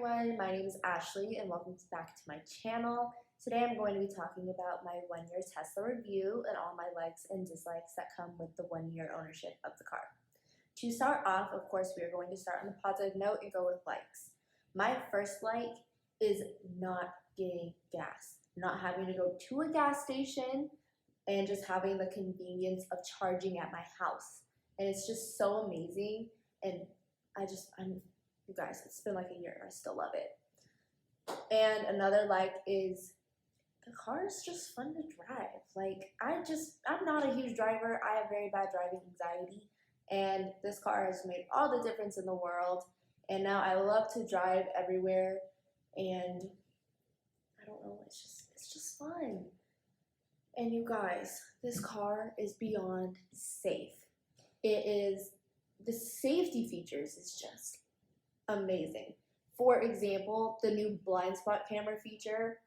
everyone, my name is Ashley and welcome back to my channel. Today I'm going to be talking about my 1-year Tesla review and all my likes and dislikes that come with the 1-year ownership of the car. To start off, of course, we are going to start on a positive note and go with likes. My first like is not getting gas, not having to go to a gas station and just having the convenience of charging at my house. And it's just so amazing, and you guys, it's been like a year and I still love it. And another like is the car is just fun to drive. Like I'm not a huge driver. I have very bad driving anxiety, and this car has made all the difference in the world. And now I love to drive everywhere, and I don't know, it's just fun. And you guys, this car is beyond safe. The safety features is just amazing. For example, the new blind spot camera feature,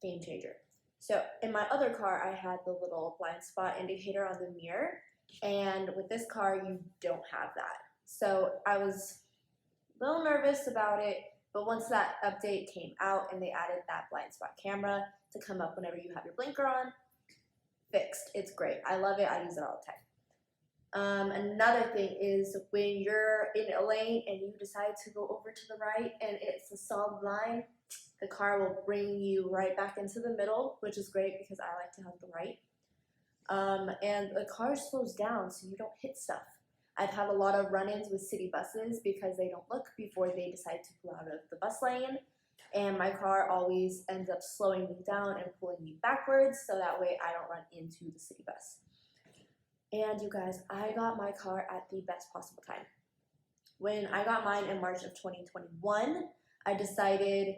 game changer. So in my other car, I had the little blind spot indicator on the mirror, and with this car, you don't have that. So I was a little nervous about it, but once that update came out and they added that blind spot camera to come up whenever you have your blinker on, fixed. It's great. I love it. I use it all the time. Another thing is when you're in a lane and you decide to go over to the right and it's a solid line, the car will bring you right back into the middle, which is great because I like to have the right. And the car slows down so you don't hit stuff. I've had a lot of run-ins with city buses because they don't look before they decide to pull out of the bus lane, and my car always ends up slowing me down and pulling me backwards so that way I don't run into the city bus. And you guys, I got my car at the best possible time. When I got mine in March of 2021, I decided,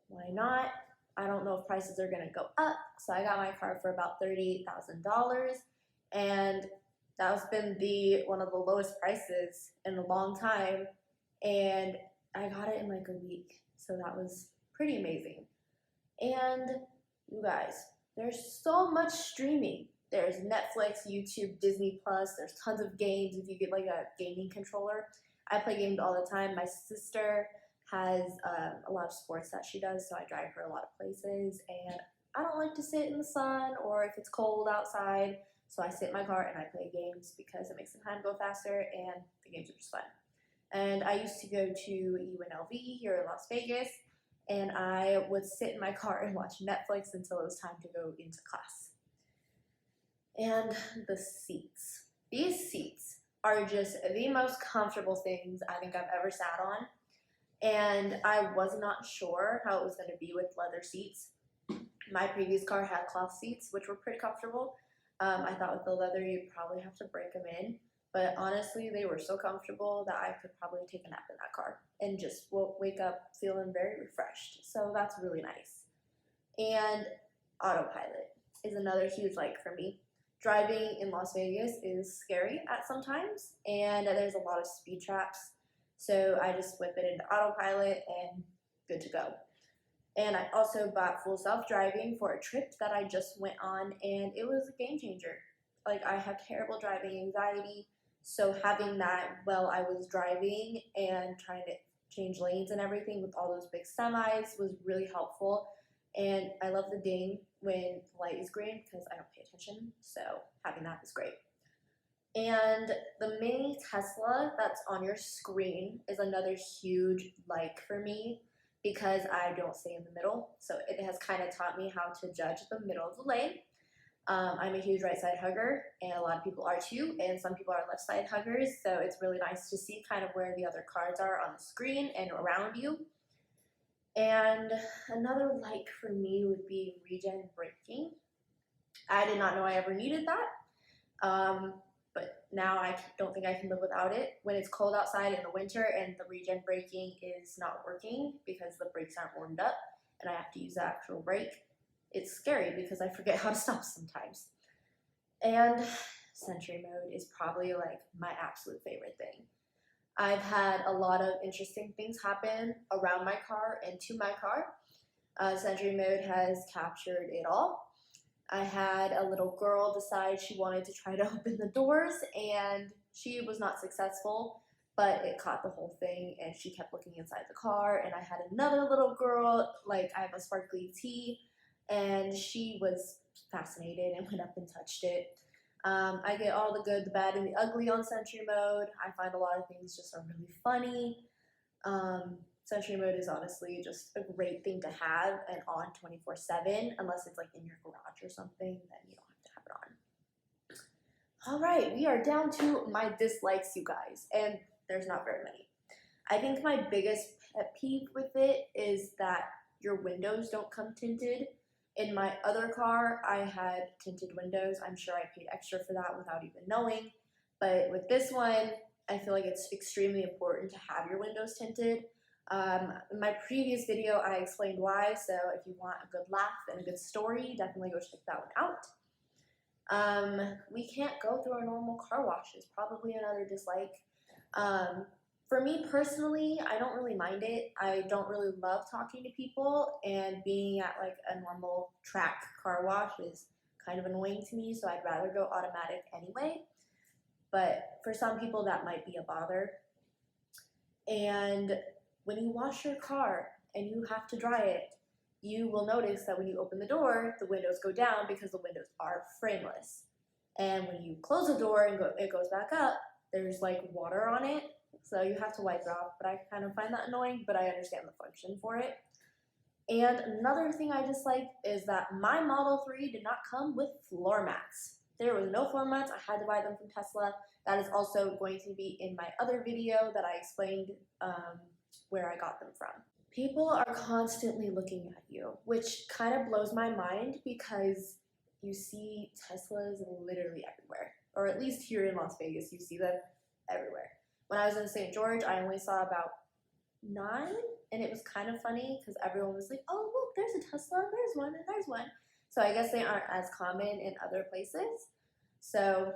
why not? I don't know if prices are gonna go up, so I got my car for about $38,000, and that's been one of the lowest prices in a long time, and I got it in like a week, so that was pretty amazing. And you guys, there's so much streaming. There's Netflix, YouTube, Disney Plus. There's tons of games if you get like a gaming controller. I play games all the time. My sister has a lot of sports that she does, so I drive her a lot of places. And I don't like to sit in the sun or if it's cold outside, so I sit in my car and I play games because it makes the time go faster and the games are just fun. And I used to go to UNLV here in Las Vegas, and I would sit in my car and watch Netflix until it was time to go into class. And the seats. These seats are just the most comfortable things I think I've ever sat on. And I was not sure how it was going to be with leather seats. My previous car had cloth seats, which were pretty comfortable. I thought with the leather, you'd probably have to break them in. But honestly, they were so comfortable that I could probably take a nap in that car and just wake up feeling very refreshed. So that's really nice. And autopilot is another huge like for me. Driving in Las Vegas is scary at some times, and there's a lot of speed traps. So I just whip it into autopilot and good to go. And I also bought full self-driving for a trip that I just went on, and it was a game changer. Like, I have terrible driving anxiety, so having that while I was driving and trying to change lanes and everything with all those big semis was really helpful. And I love the ding when the light is green because I don't pay attention, so having that is great. And the mini Tesla that's on your screen is another huge like for me because I don't stay in the middle, so it has kind of taught me how to judge the middle of the lane. I'm a huge right side hugger, and a lot of people are too, and some people are left side huggers, so it's really nice to see kind of where the other cars are on the screen and around you. And another like for me would be regen braking. I did not know I ever needed that, but now I don't think I can live without it. When it's cold outside in the winter and the regen braking is not working because the brakes aren't warmed up and I have to use the actual brake, it's scary because I forget how to stop sometimes. And Sentry mode is probably like my absolute favorite thing. I've had a lot of interesting things happen around my car and to my car. Sentry mode has captured it all. I had a little girl decide she wanted to try to open the doors, and she was not successful, but it caught the whole thing, and she kept looking inside the car. And I had another little girl, like I have a sparkly tea, and she was fascinated and went up and touched it. I get all the good, the bad, and the ugly on Sentry Mode. I find a lot of things just are really funny. Sentry Mode is honestly just a great thing to have and on 24/7, unless it's like in your garage or something, then you don't have to have it on. All right, we are down to my dislikes, you guys, and there's not very many. I think my biggest pet peeve with it is that your windows don't come tinted. In my other car, I had tinted windows. I'm sure I paid extra for that without even knowing. But with this one, I feel like it's extremely important to have your windows tinted. In my previous video, I explained why, so if you want a good laugh and a good story, definitely go check that one out. We can't go through our normal car washes, probably another dislike. For me personally, I don't really mind it. I don't really love talking to people, and being at like a normal track car wash is kind of annoying to me, so I'd rather go automatic anyway. But for some people that might be a bother. And when you wash your car and you have to dry it, you will notice that when you open the door, the windows go down because the windows are frameless. And when you close the door and it goes back up, there's like water on it. So you have to wipe it off, but I kind of find that annoying, but I understand the function for it. And another thing I dislike is that my Model 3 did not come with floor mats. There was no floor mats. I had to buy them from Tesla. That is also going to be in my other video that I explained where I got them from. People are constantly looking at you, which kind of blows my mind because you see Teslas literally everywhere, or at least here in Las Vegas, you see them everywhere. When I was in St. George, I only saw about 9, and it was kind of funny because everyone was like, oh, look, there's a Tesla, there's one, and there's one. So I guess they aren't as common in other places. So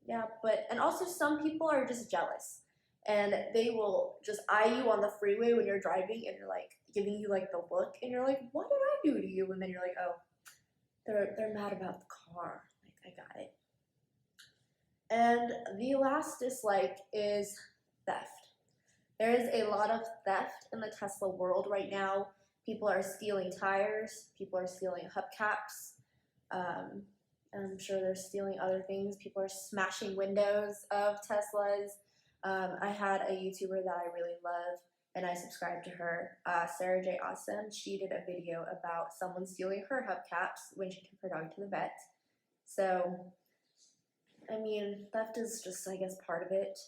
yeah, and also some people are just jealous, and they will just eye you on the freeway when you're driving, and they're like giving you like the look, and you're like, what did I do to you? And then you're like, oh, they're mad about the car. Like, I got it. And the last dislike is theft. There is a lot of theft in the Tesla world right now. People are stealing tires, people are stealing hubcaps, I'm sure they're stealing other things. People are smashing windows of Teslas. I had a YouTuber that I really love, and I subscribed to her, Sarah J. Awesome. She did a video about someone stealing her hubcaps when she took her dog to the vet. So, I mean, theft is just, I guess, part of it.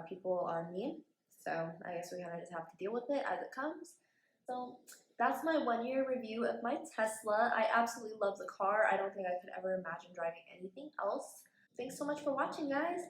People are mean, so I guess we kind of just have to deal with it as it comes. So that's my 1-year review of my Tesla. I absolutely love the car. I don't think I could ever imagine driving anything else. Thanks so much for watching, guys.